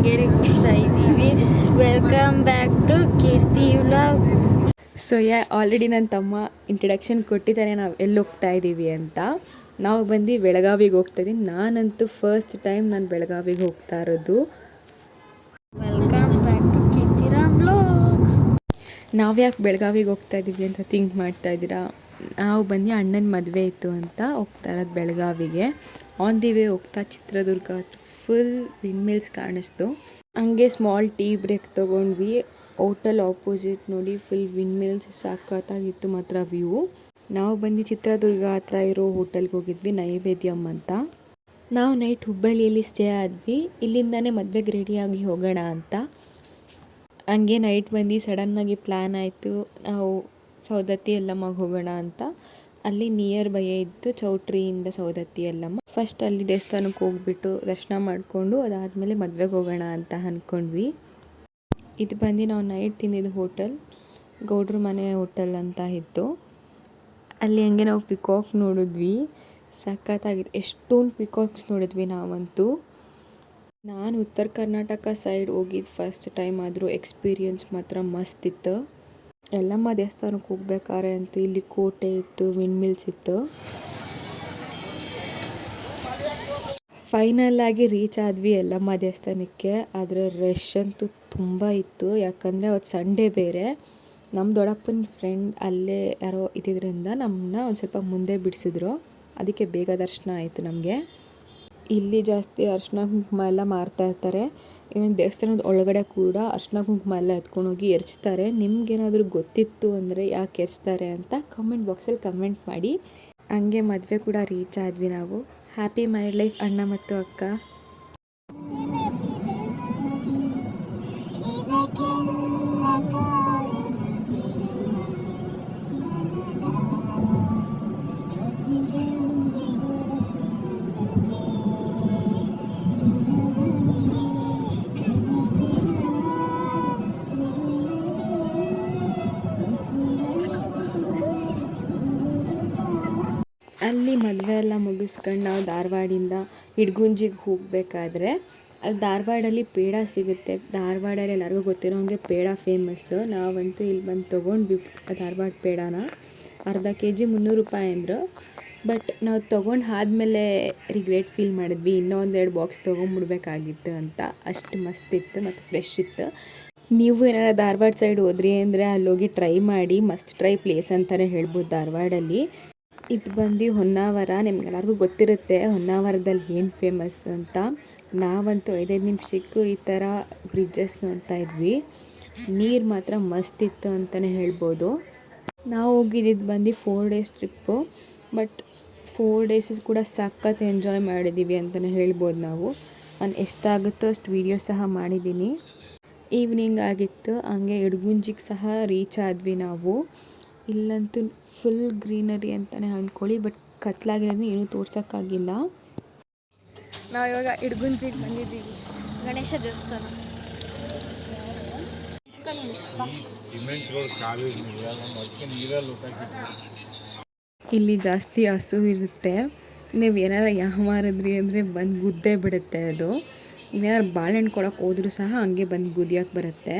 ಶೃಂಗೇರಿಗೆ ಹೋಗ್ತಾ ಇದ್ದೀವಿ. Welcome back to Keerthi vlog. So already ನನ್ನ ತಮ್ಮ ಇಂಟ್ರಡಕ್ಷನ್ ಕೊಟ್ಟಿದ್ದಾನೆ ನಾವು ಎಲ್ಲಿ ಹೋಗ್ತಾ ಇದ್ದೀವಿ ಅಂತ. ನಾವು ಬಂದು ಬೆಳಗಾವಿಗೆ ಹೋಗ್ತಾ ಇದ್ದೀವಿ. ನಾನಂತೂ ಫಸ್ಟ್ ಟೈಮ್ ನಾನು ಬೆಳಗಾವಿಗೆ ಹೋಗ್ತಾ ಇರೋದು. Welcome back to Keerthiram vlogs. ನಾವು ಯಾಕೆ ಬೆಳಗಾವಿಗೆ ಹೋಗ್ತಾ ಇದ್ದೀವಿ ಅಂತ ಥಿಂಕ್ ಮಾಡ್ತಾ ಇದ್ದೀರಾ? ನಾವು ಬಂದು ಅಣ್ಣನ ಮದುವೆ ಇತ್ತು ಅಂತ ಹೋಗ್ತಾ ಇರೋದು ಬೆಳಗಾವಿಗೆ. ಆನ್ ದಿ ವೇ ಹೋಗ್ತಾ ಚಿತ್ರದುರ್ಗ ಫುಲ್ ವಿಂಡ್ ಮಿಲ್ಸ್ ಕಾಣಿಸ್ತು. ಹಂಗೆ ಸ್ಮಾಲ್ ಟೀ ಬ್ರೇಕ್ ತೊಗೊಂಡ್ವಿ. ಹೋಟೆಲ್ ಆಪೋಸಿಟ್ ನೋಡಿ ಫುಲ್ ವಿಂಡ್ ಮಿಲ್ಸ್, ಸಾಕತ್ತಾಗಿತ್ತು ಮಾತ್ರ ವ್ಯೂ. ನಾವು ಬಂದು ಚಿತ್ರದುರ್ಗ ಹತ್ರ ಇರೋ ಹೋಟೆಲ್ಗೆ ಹೋಗಿದ್ವಿ, ನೈವೇದ್ಯಂ ಅಂತ. ನಾವು ನೈಟ್ ಹುಬ್ಬಳ್ಳಿಯಲ್ಲಿ ಸ್ಟೇ ಆದ್ವಿ. ಇಲ್ಲಿಂದಾನೇ ಮದುವೆಗೆ ರೆಡಿಯಾಗಿ ಹೋಗೋಣ ಅಂತ. ಹಂಗೆ ನೈಟ್ ಬಂದು ಸಡನ್ನಾಗಿ ಪ್ಲ್ಯಾನ್ ಆಯಿತು, ನಾವು ಸೌದತ್ತಿ ಯಲ್ಲಮ್ಮಗೆ ಹೋಗೋಣ ಅಂತ. ಅಲ್ಲಿ ನಿಯರ್ ಬೈ ಇದ್ದು ಚೌಟ್ರಿಯಿಂದ ಸೌದತ್ತಿ ಯಲ್ಲಮ್ಮ. ಫಸ್ಟ್ ಅಲ್ಲಿ ದೇವಸ್ಥಾನಕ್ಕೆ ಹೋಗ್ಬಿಟ್ಟು ದರ್ಶನ ಮಾಡಿಕೊಂಡು ಅದಾದಮೇಲೆ ಮದುವೆಗೆ ಹೋಗೋಣ ಅಂತ ಅಂದ್ಕೊಂಡ್ವಿ. ಇದು ಬಂದು ನಾವು ನೈಟ್ ತಿಂದಿದ್ದು ಹೋಟೆಲ್ ಗೌಡ್ರ ಮನೆ ಹೋಟೆಲ್ ಅಂತ ಇತ್ತು. ಅಲ್ಲಿ ಹಂಗೆ ನಾವು ಪಿಕಾಕ್ ನೋಡಿದ್ವಿ, ಸಖತ್ತಾಗಿತ್ತು. ಎಷ್ಟೊಂದು ಪಿಕಾಕ್ಸ್ ನೋಡಿದ್ವಿ ನಾವಂತೂ. ನಾನು ಉತ್ತರ ಕರ್ನಾಟಕ ಸೈಡ್ ಹೋಗಿದ್ದು ಫಸ್ಟ್ ಟೈಮ್, ಆದರೂ ಎಕ್ಸ್ಪೀರಿಯನ್ಸ್ ಮಾತ್ರ ಮಸ್ತ್ ಇತ್ತು. ಯಲ್ಲಮ್ಮ ದೇವಸ್ಥಾನಕ್ಕೆ ಹೋಗ್ಬೇಕಾದ್ರೆ ಅಂತ ಇಲ್ಲಿ ಕೋಟೆ ಇತ್ತು, ವಿಂಡ್ ಮಿಲ್ಸ್ ಇತ್ತು. ಫೈನಲ್ ಆಗಿ ರೀಚ್ ಆದ್ವಿ ಯಲ್ಲಮ್ಮ ದೇವಸ್ಥಾನಕ್ಕೆ. ಆದರೆ ರಶ್ ಅಂತೂ ತುಂಬ ಇತ್ತು, ಯಾಕಂದರೆ ಅವತ್ತು ಸಂಡೇ ಬೇರೆ. ನಮ್ಮ ದೊಡ್ಡಪ್ಪನ ಫ್ರೆಂಡ್ ಅಲ್ಲೇ ಯಾರೋ ಇದ್ದಿದ್ದರಿಂದ ನಮ್ಮನ್ನ ಒಂದು ಸ್ವಲ್ಪ ಮುಂದೆ ಬಿಡಿಸಿದ್ರು, ಅದಕ್ಕೆ ಬೇಗ ದರ್ಶನ ಆಯಿತು ನಮಗೆ. ಇಲ್ಲಿ ಜಾಸ್ತಿ ಅರ್ಶಿನ ಕುಂಕುಮ ಎಲ್ಲ ಮಾರ್ತಾ ಇರ್ತಾರೆ. ಇವನ್ ದೇವಸ್ಥಾನದ ಒಳಗಡೆ ಕೂಡ ಅರ್ಶಿನ ಕುಂಕುಮ ಎಲ್ಲ ಎತ್ಕೊಂಡೋಗಿ ಎರಚ್ತಾರೆ. ನಿಮ್ಗೇನಾದರೂ ಗೊತ್ತಿತ್ತು ಅಂದರೆ ಯಾಕೆ ಎರಚ್ತಾರೆ ಅಂತ ಕಮೆಂಟ್ ಬಾಕ್ಸಲ್ಲಿ ಕಮೆಂಟ್ ಮಾಡಿ. ಹಂಗೆ ಮದುವೆ ಕೂಡ ರೀಚ್ ಆದ್ವಿ ನಾವು. ಹ್ಯಾಪಿ ಮ್ಯಾರಿಡ್ ಲೈಫ್ ಅಣ್ಣ ಮತ್ತು ಅಕ್ಕ. ಅಲ್ಲಿ ಮದುವೆ ಎಲ್ಲ ಮುಗಿಸ್ಕೊಂಡು ನಾವು ಧಾರವಾಡಿಂದ ಇಡಗುಂಜಿಗೆ ಹೋಗಬೇಕಾದ್ರೆ ಅಲ್ಲಿ ಧಾರವಾಡಲ್ಲಿ ಪೇಡ ಸಿಗುತ್ತೆ. ಧಾರವಾಡಲ್ಲಿ ಎಲ್ಲರಿಗೂ ಗೊತ್ತಿರೋ ಹಂಗೆ ಪೇಡ ಫೇಮಸ್ಸು. ನಾವಂತೂ ಇಲ್ಲಿ ಬಂದು ತೊಗೊಂಡ್ವಿ ಧಾರವಾಡ ಪೇಡನ. ಅರ್ಧ kg 300 ರೂಪಾಯಿ ಅಂದರು. ಬಟ್ ನಾವು ತೊಗೊಂಡು ಆದಮೇಲೆ ರಿಗ್ರೆಟ್ ಫೀಲ್ ಮಾಡಿದ್ವಿ, ಇನ್ನೂ 1-2 ಬಾಕ್ಸ್ ತೊಗೊಂಬಿಡ್ಬೇಕಾಗಿತ್ತು ಅಂತ. ಅಷ್ಟು ಮಸ್ತ್ ಇತ್ತು ಮತ್ತು ಫ್ರೆಶ್ ಇತ್ತು. ನೀವು ಏನಾರ ಧಾರವಾಡ ಸೈಡ್ ಹೋದ್ರಿ ಅಂದರೆ ಅಲ್ಲೋಗಿ ಟ್ರೈ ಮಾಡಿ, ಮಸ್ಟ್ ಟ್ರೈ ಪ್ಲೇಸ್ ಅಂತಲೇ ಹೇಳ್ಬೋದು ಧಾರವಾಡಲ್ಲಿ. ಇದು ಬಂದು ಹೊನ್ನಾವರ. ನಿಮ್ಗೆಲ್ಲರಿಗೂ ಗೊತ್ತಿರುತ್ತೆ ಹೊನ್ನಾವರದಲ್ಲಿ ಏನು ಫೇಮಸ್ ಅಂತ. ನಾವಂತೂ 5 ನಿಮಿಷಕ್ಕೂ ಈ ಥರ ಬ್ರಿಡ್ಜಸ್ ನೋಡ್ತಾ ಇದ್ವಿ. ನೀರು ಮಾತ್ರ ಮಸ್ತ್ ಇತ್ತು ಅಂತಲೇ ಹೇಳ್ಬೋದು. ನಾವು ಹೋಗಿದ್ದು ಬಂದು 4 ಡೇಸ್ ಟ್ರಿಪ್ಪು. ಬಟ್ 4 ಡೇಸ್ ಕೂಡ ಸಖತ್ ಎಂಜಾಯ್ ಮಾಡಿದ್ದೀವಿ ಅಂತಲೇ ಹೇಳ್ಬೋದು ನಾವು. ನಾನು ಎಷ್ಟಾಗುತ್ತೋ ಅಷ್ಟು ವೀಡಿಯೋಸ್ ಸಹ ಮಾಡಿದ್ದೀನಿ. ಈವ್ನಿಂಗ್ ಆಗಿತ್ತು. ಹಂಗೆ ಇಡಗುಂಜಿಗೆ ಸಹ ರೀಚ್ ಆದ್ವಿ ನಾವು. ಇಲ್ಲಂತೂ ಫುಲ್ ಗ್ರೀನರಿ ಅಂತಲೇ ಅಂದ್ಕೊಳ್ಳಿ. ಬಟ್ ಕತ್ಲಾಗಿರೋದು ಏನೂ ತೋರ್ಸೋಕ್ಕಾಗಿಲ್ಲ. ನಾವು ಇವಾಗ ಇಡಗುಂಜಿಗೆ ಬಂದಿದ್ದೀವಿ, ಗಣೇಶ ದೇವಸ್ಥಾನ. ಇಲ್ಲಿ ಜಾಸ್ತಿ ಹಸು ಇರುತ್ತೆ. ನೀವು ಏನಾರ ಮಾರಿದ್ರಿ ಅಂದರೆ ಬಂದು ಗುದ್ದೇ ಬಿಡುತ್ತೆ ಅದು. ನೀವೇನಾರು ಬಾಳೆಹಣ್ಣು ಕೊಡೋಕೆ ಹೋದ್ರೂ ಸಹ ಹಂಗೆ ಬಂದು ಗುದಿಯೋಕೆ ಬರುತ್ತೆ.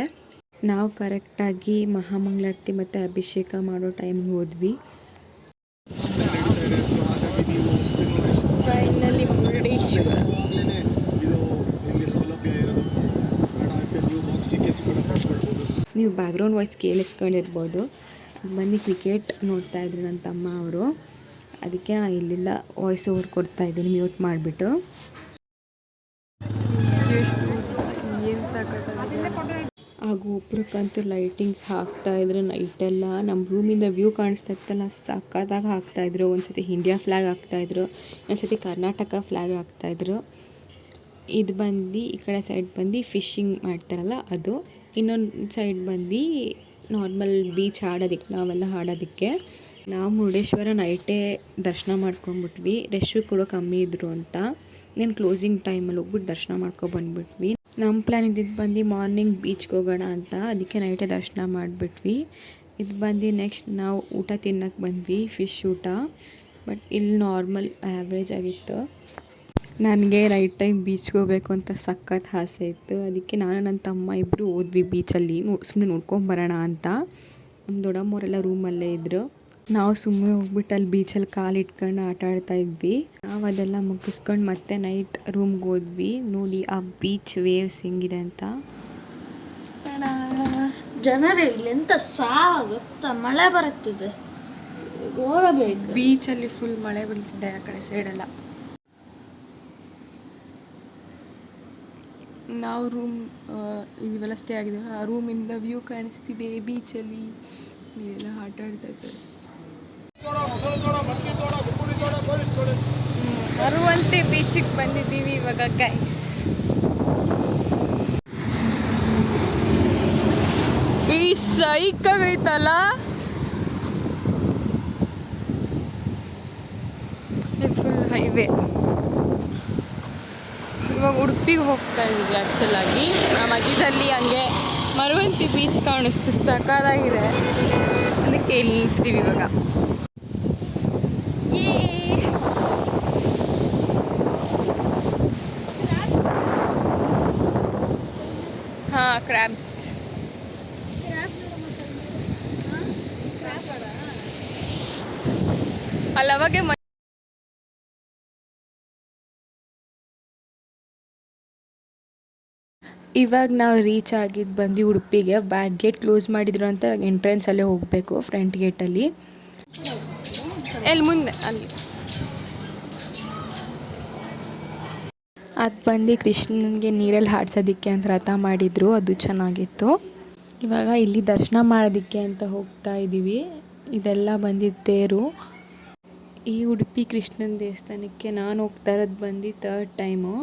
ನಾವು ಕರೆಕ್ಟಾಗಿ ಮಹಾಮಂಗಳಾರತಿ ಮತ್ತು ಅಭಿಷೇಕ ಮಾಡೋ ಟೈಮ್ಗೆ ಹೋದ್ವಿ. ಫೈನಲಿ ಮುರುಡೇಶ್ವರ. ನೀವು ಬ್ಯಾಕ್ಗ್ರೌಂಡ್ ವಾಯ್ಸ್ ಕೇಳಿಸ್ಕೊಂಡಿರ್ಬೋದು. ಬಂದು ಕ್ರಿಕೆಟ್ ನೋಡ್ತಾ ಇದ್ರು ನನ್ನ ತಮ್ಮ ಅವರು, ಅದಕ್ಕೆ ಇಲ್ಲಿಂದ ವಾಯ್ಸ್ ಓವರ್ ಕೊಡ್ತಾ ಇದ್ದೀನಿ ಮ್ಯೂಟ್ ಮಾಡಿಬಿಟ್ಟು. ಏನು ಸಾಕಾಗಿದೆ. ಆ ಗೋಪುರಕ್ಕಂತೂ ಲೈಟಿಂಗ್ಸ್ ಹಾಕ್ತಾಯಿದ್ರು ನೈಟೆಲ್ಲ. ನಮ್ಮ ರೂಮಿಂದ ವ್ಯೂ ಕಾಣಿಸ್ತಾ ಇತ್ತಲ್ಲ, ಸಖತ್ತಾಗಿ ಹಾಕ್ತಾಯಿದ್ರು. ಒಂದು ಸತಿ ಇಂಡಿಯಾ ಫ್ಲ್ಯಾಗ್ ಹಾಕ್ತಾಯಿದ್ರು, ಒಂದು ಸತಿ ಕರ್ನಾಟಕ ಫ್ಲ್ಯಾಗ್ ಹಾಕ್ತಾಯಿದ್ರು. ಇದು ಬಂದು ಈ ಕಡೆ ಸೈಡ್ ಬಂದು ಫಿಶಿಂಗ್ ಮಾಡ್ತಾರಲ್ಲ ಅದು. ಇನ್ನೊಂದು ಸೈಡ್ ಬಂದು ನಾರ್ಮಲ್ ಬೀಚ್ ಆಡೋದಕ್ಕೆ, ನಾವೆಲ್ಲ ಆಡೋದಕ್ಕೆ. ನಾವು ಮುರುಡೇಶ್ವರ ನೈಟೇ ದರ್ಶನ ಮಾಡ್ಕೊಂಬಿಟ್ವಿ. ರಶ್ಶು ಕೂಡ ಕಮ್ಮಿ ಇದ್ದರು ಅಂತ. నేను ಕ್ಲೋಸಿಂಗ್ ಟೈಮಲ್ಲಿ ಹೋಗ್ಬಿಟ್ಟು ದರ್ಶನ ಮಾಡ್ಕೊಬಂದ್ಬಿಟ್ವಿ. ನಮ್ಮ ಪ್ಲ್ಯಾನ್ ಇದ್ದಿದ್ದು ಬಂದು ಮಾರ್ನಿಂಗ್ ಬೀಚ್ಗೆ ಹೋಗೋಣ ಅಂತ, ಅದಕ್ಕೆ ನೈಟೇ ದರ್ಶನ ಮಾಡಿಬಿಟ್ವಿ. ಇದು ಬಂದು ನೆಕ್ಸ್ಟ್ ನಾವು ಊಟ ತಿನ್ನೋಕ್ಕೆ ಬಂದ್ವಿ, ಫಿಶ್ ಊಟ. ಬಟ್ ಇಲ್ಲಿ ನಾರ್ಮಲ್ ಆ್ಯಾವ್ರೇಜ್ ಆಗಿತ್ತು. ನನಗೆ ನೈಟ್ ಟೈಮ್ ಬೀಚ್ಗೆ ಹೋಗಬೇಕು ಅಂತ ಸಖತ್ ಆಸೆ ಇತ್ತು. ಅದಕ್ಕೆ ನಾನು ನನ್ನ ತಮ್ಮ ಇಬ್ಬರು ಹೋದ್ವಿ ಬೀಚಲ್ಲಿ ಸುಮ್ಮನೆ ನೋಡ್ಕೊಂಬರೋಣ ಅಂತ. ನಮ್ಮ ದೊಡ್ಡಮ್ಮವರೆಲ್ಲ ರೂಮಲ್ಲೇ ಇದ್ದರು. ನಾವು ಸುಮ್ಮನೆ ಹೋಗ್ಬಿಟ್ಟು ಅಲ್ಲಿ ಬೀಚಲ್ಲಿ ಕಾಲು ಇಟ್ಕೊಂಡು ಆಟ ಆಡ್ತಾ ಇದ್ವಿ. ನಾವು ಅದೆಲ್ಲ ಮುಗಿಸ್ಕೊಂಡು ಮತ್ತೆ ನೈಟ್ ರೂಮ್ಗೆ ಹೋದ್ವಿ. ನೋಡಿ ಆ ಬೀಚ್ ವೇವ್ಸ್ ಹೆಂಗಿದೆ ಅಂತ. ಜನರೇ ಇಲ್ಲೆಂತ ಸಾವಾಗುತ್ತಾ, ಮಳೆ ಬರುತ್ತಿದೆ, ಹೋಗಬೇಕು. ಬೀಚಲ್ಲಿ ಫುಲ್ ಮಳೆ ಬೀಳ್ತಿದೆ ಆ ಕಡೆ ಸೈಡೆಲ್ಲ. ನಾವು ರೂಮ್ ಇವೆಲ್ಲ ಸ್ಟೇ ಆಗಿದ್ದೀವಿ. ಆ ರೂಮಿಂದ ವ್ಯೂ ಕಾಣಿಸ್ತಿದೆ ಬೀಚಲ್ಲಿ, ನೀವೆಲ್ಲ ಆಟ ಆಡ್ತಾ ಇದ್ದಾರೆ. ಮರುವಂತೆ ಬೀಚಿಗೆ ಬಂದಿದ್ದೀವಿ ಇವಾಗ ಗೈಸ್. ಈ ಸೈಕಾಗೈತಲ್ಲ, ಫುಲ್ ಹೈವೇ. ಇವಾಗ ಉಡುಪಿಗೆ ಹೋಗ್ತಾ ಇದ್ದೀವಿ ಆ್ಯಕ್ಚುಲಾಗಿ. ಮಧ್ಯದಲ್ಲಿ ಹಂಗೆ ಮರುವಂತಿ ಬೀಚ್ ಕಾಣಿಸ್ತು, ಸಕಾಲಾಗಿದೆ. ಅದಕ್ಕೆ ಇಲ್ಲಿ ನಿಲ್ಸಿದ್ದೀವಿ ಇವಾಗ. ಹಾಂ, ಕ್ರ್ಯಾಬ್ಸ್. ಅಲ್ಲವಾಗೆ ಇವಾಗ ನಾವು ರೀಚ್ ಆಗಿದ್ದು ಬಂದು ಉಡುಪಿಗೆ. ಬ್ಯಾಕ್ ಗೇಟ್ ಕ್ಲೋಸ್ ಮಾಡಿದ್ರು ಅಂತ ಎಂಟ್ರೆನ್ಸಲ್ಲೇ ಹೋಗಬೇಕು, ಫ್ರಂಟ್ ಗೇಟಲ್ಲಿ. ಎಲ್ಲಿ ಮುಂದೆ ಅಲ್ಲಿ ಅದು ಬಂದು ಕೃಷ್ಣನಿಗೆ ನೀರಲ್ಲಿ ಹಾಡ್ಸೋದಕ್ಕೆ ಅಂತ ರಥ ಮಾಡಿದರು, ಅದು ಚೆನ್ನಾಗಿತ್ತು. ಇವಾಗ ಇಲ್ಲಿ ದರ್ಶನ ಮಾಡೋದಕ್ಕೆ ಅಂತ ಹೋಗ್ತಾ ಇದ್ದೀವಿ. ಇದೆಲ್ಲ ಬಂದಿದ್ದು ತೇರು. ಈ ಉಡುಪಿ ಕೃಷ್ಣನ ದೇವಸ್ಥಾನಕ್ಕೆ ನಾನು ಹೋಗ್ತಾ ಇರೋದು ಬಂದು 3rd ಟೈಮು.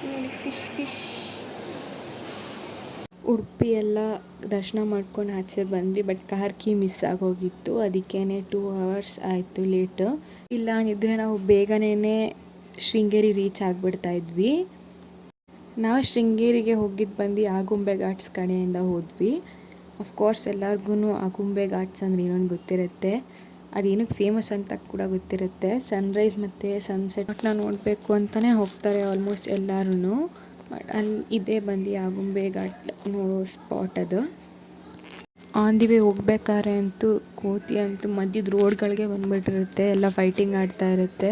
ನೋಡಿ ಫಿಶ್. ಉಡುಪಿ ಎಲ್ಲ ದರ್ಶನ ಮಾಡ್ಕೊಂಡು ಆಚೆ ಬಂದ್ವಿ. ಬಟ್ ಕಾರ್ ಕೀ ಮಿಸ್ ಆಗೋಗಿತ್ತು, ಅದಕ್ಕೇ 2 hours ಆಯಿತು ಲೇಟು. ಇಲ್ಲ ಅಂದಿದ್ರೆ ನಾವು ಬೇಗನೆ ಶೃಂಗೇರಿ ರೀಚ್ ಆಗಿಬಿಡ್ತಾ ಇದ್ವಿ. ನಾವು ಶೃಂಗೇರಿಗೆ ಹೋಗಿದ್ದು ಬಂದು ಆಗುಂಬೆ ಘಾಟ್ಸ್ ಕಡೆಯಿಂದ ಹೋದ್ವಿ. ಅಫ್ಕೋರ್ಸ್ ಎಲ್ಲರಿಗೂ ಆಗುಂಬೆ ಘಾಟ್ಸ್ ಅಂದರೆ ಏನೊಂದು ಗೊತ್ತಿರುತ್ತೆ, ಅದೇನಕ್ಕೆ ಫೇಮಸ್ ಅಂತ ಕೂಡ ಗೊತ್ತಿರುತ್ತೆ. ಸನ್ರೈಸ್ ಮತ್ತು ಸನ್ಸೆಟ್ನ ನೋಡಬೇಕು ಅಂತಲೇ ಹೋಗ್ತಾರೆ ಆಲ್ಮೋಸ್ಟ್ ಎಲ್ಲರೂ. ಅಲ್ಲಿ ಇದೇ ಬಂದು ಆಗುಂಬೆ ಘಾಟ್ ನೋಡೋ ಸ್ಪಾಟ್ ಅದು. ಆನ್ ದಿ ವೇ ಹೋಗ್ಬೇಕಾದ್ರೆ ಅಂತೂ ಕೋತಿ ಅಂತೂ ಮಧ್ಯದ ರೋಡ್ಗಳಿಗೆ ಬಂದುಬಿಟ್ಟಿರುತ್ತೆ, ಎಲ್ಲ ಫೈಟಿಂಗ್ ಆಡ್ತಾ ಇರುತ್ತೆ.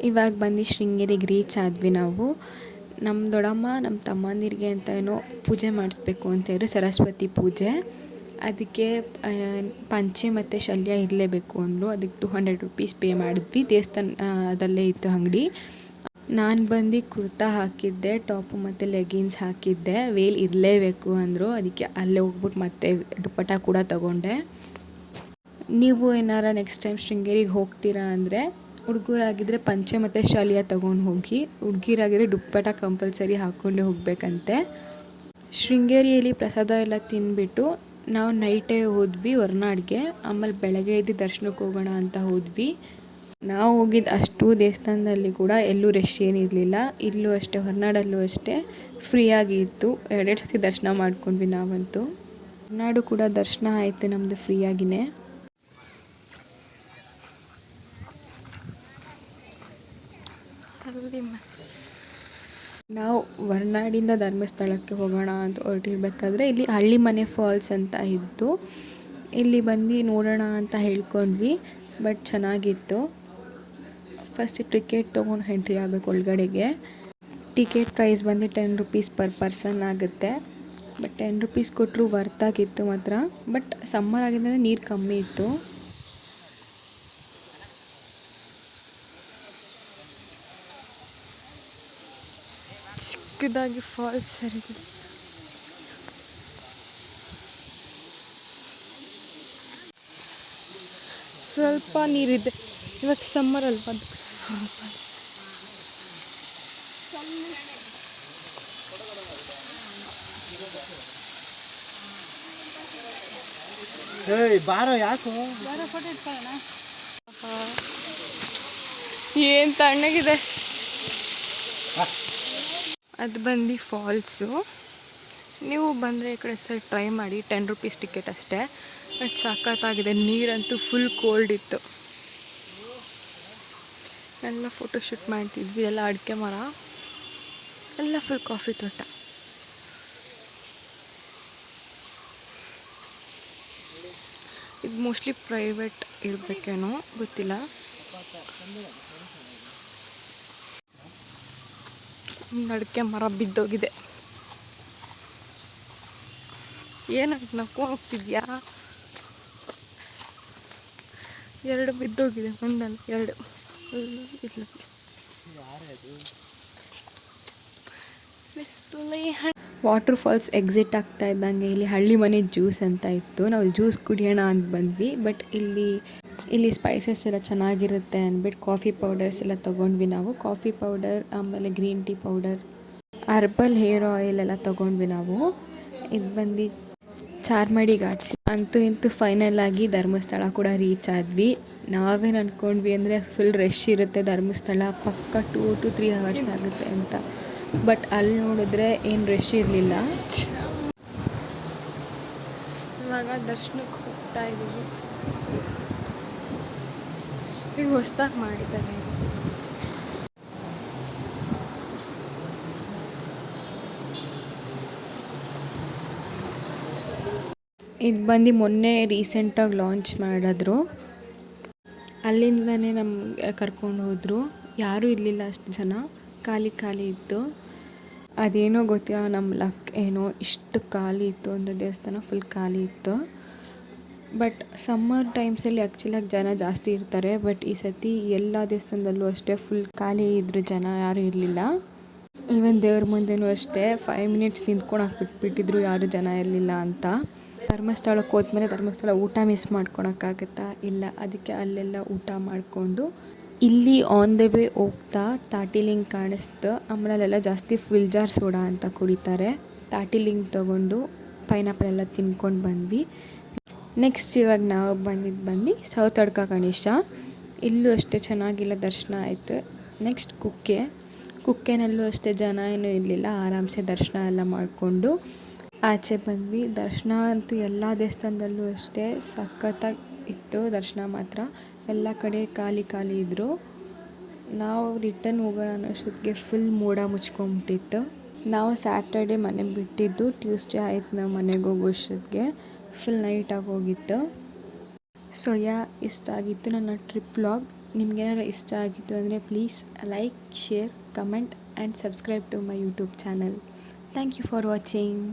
ಇವಾಗ ಬಂದು ಶೃಂಗೇರಿಗೆ ರೀಚ್ ಆದ್ವಿ ನಾವು. ನಮ್ಮ ದೊಡ್ಡಮ್ಮ ನಮ್ಮ ತಮ್ಮಂದಿರಿಗೆ ಅಂತ ಏನೋ ಪೂಜೆ ಮಾಡಿಸ್ಬೇಕು ಅಂತ ಇದ್ರು, ಸರಸ್ವತಿ ಪೂಜೆ. ಅದಕ್ಕೆ ಪಂಚೆ ಮತ್ತು ಶಲ್ಯ ಇರಲೇಬೇಕು ಅಂದರು. ಅದಕ್ಕೆ 200 rupees ಪೇ ಮಾಡಿದ್ವಿ. ದೇವಸ್ಥಾನದಲ್ಲೇ ಇತ್ತು ಅಂಗಡಿ. ನಾನು ಬಂದು ಕುರ್ತಾ ಹಾಕಿದ್ದೆ, ಟಾಪು ಮತ್ತು ಲೆಗಿನ್ಸ್ ಹಾಕಿದ್ದೆ. ವೇಲ್ ಇರಲೇಬೇಕು ಅಂದರು, ಅದಕ್ಕೆ ಅಲ್ಲೇ ಹೋಗ್ಬಿಟ್ಟು ಮತ್ತೆ ದುಪ್ಪಟ್ಟ ಕೂಡ ತಗೊಂಡೆ. ನೀವು ಏನಾರ ನೆಕ್ಸ್ಟ್ ಟೈಮ್ ಶೃಂಗೇರಿಗೆ ಹೋಗ್ತೀರಾ ಅಂದರೆ ಹುಡುಗರಾಗಿದ್ದರೆ ಪಂಚೆ ಮತ್ತು ಶಾಲಿಯ ತೊಗೊಂಡು ಹೋಗಿ, ಹುಡುಗಿರಾಗಿದ್ದರೆ ದುಪ್ಪಟ್ಟ ಕಂಪಲ್ಸರಿ ಹಾಕ್ಕೊಂಡೆ ಹೋಗಬೇಕಂತೆ. ಶೃಂಗೇರಿಯಲ್ಲಿ ಪ್ರಸಾದ ಎಲ್ಲ ತಿಂದುಬಿಟ್ಟು ನಾವು ನೈಟೇ ಹೋದ್ವಿ ಹೊರನಾಡಿಗೆ. ಆಮೇಲೆ ಬೆಳಗ್ಗೆ ಎದ್ದು ದರ್ಶನಕ್ಕೆ ಹೋಗೋಣ ಅಂತ ಹೋದ್ವಿ. ನಾವು ಹೋಗಿದ್ದು ಅಷ್ಟು ದೇವಸ್ಥಾನದಲ್ಲಿ ಕೂಡ ಎಲ್ಲೂ ರಶ್ ಏನಿರಲಿಲ್ಲ. ಇಲ್ಲೂ ಅಷ್ಟೇ, ಹೊರನಾಡಲ್ಲೂ ಅಷ್ಟೇ ಫ್ರೀಯಾಗಿ ಇತ್ತು. 2 ಸತಿ ದರ್ಶನ ಮಾಡ್ಕೊಂಡ್ವಿ ನಾವಂತೂ. ಹೊರನಾಡು ಕೂಡ ದರ್ಶನ ಆಯಿತು ನಮ್ಮದು ಫ್ರೀಯಾಗಿಯೇ. ನಾವು ಹೊರನಾಡಿಂದ ಧರ್ಮಸ್ಥಳಕ್ಕೆ ಹೋಗೋಣ ಅಂತ ಹೊರಟಿರ್ಬೇಕಾದ್ರೆ ಇಲ್ಲಿ ಹಳ್ಳಿಮನೆ ಫಾಲ್ಸ್ ಅಂತ ಇತ್ತು. ಇಲ್ಲಿ ಬಂದು ನೋಡೋಣ ಅಂತ ಹೇಳ್ಕೊಂಡ್ವಿ, ಬಟ್ ಚೆನ್ನಾಗಿತ್ತು. ಫಸ್ಟ್ ಟಿಕೆಟ್ ತೊಗೊಂಡು ಎಂಟ್ರಿ ಆಗಬೇಕು ಒಳಗಡೆಗೆ. ಟಿಕೆಟ್ ಪ್ರೈಸ್ ಬಂದು 10 rupees ಪರ್ ಪರ್ಸನ್ ಆಗುತ್ತೆ. ಬಟ್ 10 rupees ಕೊಟ್ಟರು ವರ್ತಾಗಿತ್ತು ಮಾತ್ರ. ಬಟ್ ಸಮ್ಮರ್ ಆಗಿದ್ದರೆ ನೀರು ಕಮ್ಮಿ ಇತ್ತು. ಚಿಕ್ಕದಾಗಿ ಫಾಲ್ಸ್ ಹರಿದಿದೆ. ಸ್ವಲ್ಪ ನೀರಿದೆ, ಇವಾಗ ಸಮ್ಮರ್ ಅಲ್ವಾ, ಅದಕ್ಕೆ ಸ್ವಲ್ಪ. ಬಾರೋ ಯಾಕೋ ಏನು ತಣ್ಣಗಿದೆ. ಅದು ಬಂದು ಫಾಲ್ಸು. ನೀವು ಬಂದರೆ ಈ ಕಡೆ ಸೈಡ್ ಟ್ರೈ ಮಾಡಿ. 10 rupees ಟಿಕೆಟ್ ಅಷ್ಟೇ. ಬಟ್ ಸಖತ್ತಾಗಿದೆ. ನೀರಂತೂ ಫುಲ್ ಕೋಲ್ಡ್ ಇತ್ತು. ಎಲ್ಲ ಫೋಟೋಶೂಟ್ ಮಾಡ್ತಿದ್ವಿ. ಎಲ್ಲ ಅಡಿಕೆ ಮರ, ಎಲ್ಲ ಫುಲ್ ಕಾಫಿ ತೋಟ. ಇದು ಮೋಸ್ಟ್ಲಿ ಪ್ರೈವೇಟ್ ಇರಬೇಕೇನೋ, ಗೊತ್ತಿಲ್ಲ. ಅಡಿಕೆ ಮರ ಬಿದ್ದೋಗಿದೆ. ಏನಾಯ್ತು, ನಕ್ಕೊಂಡು ಹೋಗ್ತಿದ್ಯಾ? 2 ಬಿದ್ದೋಗಿದೆ, ಒಂದಲ್ಲ 2. ವಾಟರ್ ಫಾಲ್ಸ್ ಎಕ್ಸಿಟ್ ಆಗ್ತಾ ಇದ್ದಂಗೆ ಇಲ್ಲಿ ಹಳ್ಳಿ ಮನೆ ಜ್ಯೂಸ್ ಅಂತ ಇತ್ತು. ನಾವು ಜ್ಯೂಸ್ ಕುಡಿಯೋಣ ಅಂತ ಬಂದ್ವಿ. ಬಟ್ ಇಲ್ಲಿ ಸ್ಪೈಸಸ್ ಎಲ್ಲ ಚೆನ್ನಾಗಿರುತ್ತೆ ಅಂದ್ಬಿಟ್ಟು ಕಾಫಿ ಪೌಡರ್ಸ್ ಎಲ್ಲ ತೊಗೊಂಡ್ವಿ ನಾವು. ಕಾಫಿ ಪೌಡರ್, ಆಮೇಲೆ green tea powder, herbal hair oil ಎಲ್ಲ ತೊಗೊಂಡ್ವಿ ನಾವು. ಇದು ಬಂದು ಚಾರ್ಮಾಡಿ ಘಾಟ್ಸ್. ಅಂತೂ ಇಂತೂ ಫೈನಲ್ ಆಗಿ ಧರ್ಮಸ್ಥಳ ಕೂಡ ರೀಚ್ ಆದ್ವಿ. ನಾವೇನು ಅಂದ್ಕೊಂಡ್ವಿ ಅಂದರೆ ಫುಲ್ ರಶ್ ಇರುತ್ತೆ ಧರ್ಮಸ್ಥಳ, ಪಕ್ಕ 2 to 3 hours ಆಗುತ್ತೆ ಅಂತ. ಬಟ್ ಅಲ್ಲಿ ನೋಡಿದ್ರೆ ಏನು ರಶ್ ಇರಲಿಲ್ಲ. ಇವಾಗ ದರ್ಶನಕ್ಕೆ ಹೋಗ್ತಾ ಇದ್ದೀವಿ. ಈಗ ಹೊಸ್ದಾಗಿ ಮಾಡಿದ್ದಾರೆ. ಇದು ಬಂದು ಮೊನ್ನೆ ರೀಸೆಂಟಾಗಿ ಲಾಂಚ್ ಮಾಡಿದ್ರು. ಅಲ್ಲಿಂದನೇ ನಮ್ಗೆ ಕರ್ಕೊಂಡು ಹೋದರು. ಯಾರೂ ಇರಲಿಲ್ಲ, ಅಷ್ಟು ಜನ, ಖಾಲಿ ಇತ್ತು. ಅದೇನೋ ಗೊತ್ತಿಲ್ಲ, ನಮ್ಮ ಲಕ್ ಏನೋ ಇಷ್ಟು ಖಾಲಿ ಇತ್ತು ಅಂದರೆ ದೇವಸ್ಥಾನ ಫುಲ್ ಖಾಲಿ ಇತ್ತು. ಬಟ್ ಸಮ್ಮರ್ ಟೈಮ್ಸಲ್ಲಿ ಆ್ಯಕ್ಚುಲಾಗಿ ಜನ ಜಾಸ್ತಿ ಇರ್ತಾರೆ. ಬಟ್ ಈ ಸತಿ ಎಲ್ಲ ದೇವಸ್ಥಾನದಲ್ಲೂ ಅಷ್ಟೇ ಫುಲ್ ಖಾಲಿ ಇದ್ದರು, ಜನ ಯಾರೂ ಇರಲಿಲ್ಲ. ಈವನ್ ದೇವ್ರ ಮುಂದೆನೂ ಅಷ್ಟೇ 5 minutes ನಿಂತ್ಕೊಳಕ್ಕೆ ಬಿಟ್ಬಿಟ್ಟಿದ್ರು, ಯಾರೂ ಜನ ಇರಲಿಲ್ಲ ಅಂತ. ಧರ್ಮಸ್ಥಳಕ್ಕೆ ಹೋದ್ಮೇಲೆ ಧರ್ಮಸ್ಥಳ ಊಟ ಮಿಸ್ ಮಾಡ್ಕೊಳಕ್ಕಾಗತ್ತಾ? ಇಲ್ಲ. ಅದಕ್ಕೆ ಅಲ್ಲೆಲ್ಲ ಊಟ ಮಾಡಿಕೊಂಡು ಇಲ್ಲಿ ಆನ್ ದ ವೇ ಹೋಗ್ತಾ ತಾಟಿಲಿಂಗ್ ಕಾಣಿಸ್ತು. ಆಮೇಲೆ ಅಲ್ಲೆಲ್ಲ ಜಾಸ್ತಿ ಫುಲ್ ಜಾರ್ ಸೋಡಾ ಅಂತ ಕುಡಿತಾರೆ. ತಾಟಿಲಿಂಗ್ ತೊಗೊಂಡು ಪೈನಾಪಲ್ ಎಲ್ಲ ತಿನ್ಕೊಂಡು ಬಂದ್ವಿ. ನೆಕ್ಸ್ಟ್ ಇವಾಗ ನಾವು ಬಂದು ಸೌತಡ್ಕ ಗಣೇಶ. ಇಲ್ಲೂ ಅಷ್ಟೇ ಚೆನ್ನಾಗಿಲ್ಲ, ದರ್ಶನ ಆಯಿತು. ನೆಕ್ಸ್ಟ್ ಕುಕ್ಕೆನಲ್ಲೂ ಅಷ್ಟೇ ಜನ ಏನೂ ಇರಲಿಲ್ಲ, ಆರಾಮ್ಸೆ ದರ್ಶನ ಎಲ್ಲ ಮಾಡಿಕೊಂಡು ಆಚೆ ಬಂದ್ವಿ. ದರ್ಶನ ಅಂತೂ ಎಲ್ಲ ದೇವಸ್ಥಾನದಲ್ಲೂ ಅಷ್ಟೇ ಸಖತ್ತಾಗಿ ಇತ್ತು. ದರ್ಶನ ಮಾತ್ರ ಎಲ್ಲ ಕಡೆ ಖಾಲಿ ಇದ್ದರು. ನಾವು ರಿಟರ್ನ್ ಹೋಗೋಣ ಅನ್ನೋಷ್ಟೊತ್ತಿಗೆ ಫುಲ್ ಮೋಡ ಮುಚ್ಕೊಂಬಿಟ್ಟಿತ್ತು. ನಾವು ಸ್ಯಾಟರ್ಡೆ ಮನೆ ಬಿಟ್ಟಿದ್ದು, ಟ್ಯೂಸ್ಡೇ ಆಯ್ತು ನಾವು ಮನೆಗೆ ಹೋಗೋಷ್ಟೊತ್ತಿಗೆ. ಫುಲ್ ನೈಟಾಗಿ ಹೋಗಿತ್ತು. ಸೊ ಇಷ್ಟ ಆಗಿತ್ತು ನನ್ನ ಟ್ರಿಪ್ ವ್ಲಾಗ್. ನಿಮಗೇನಾದ್ರು ಇಷ್ಟ ಆಗಿತ್ತು ಅಂದರೆ please like, share, comment and subscribe to my YouTube channel. Thank you for watching.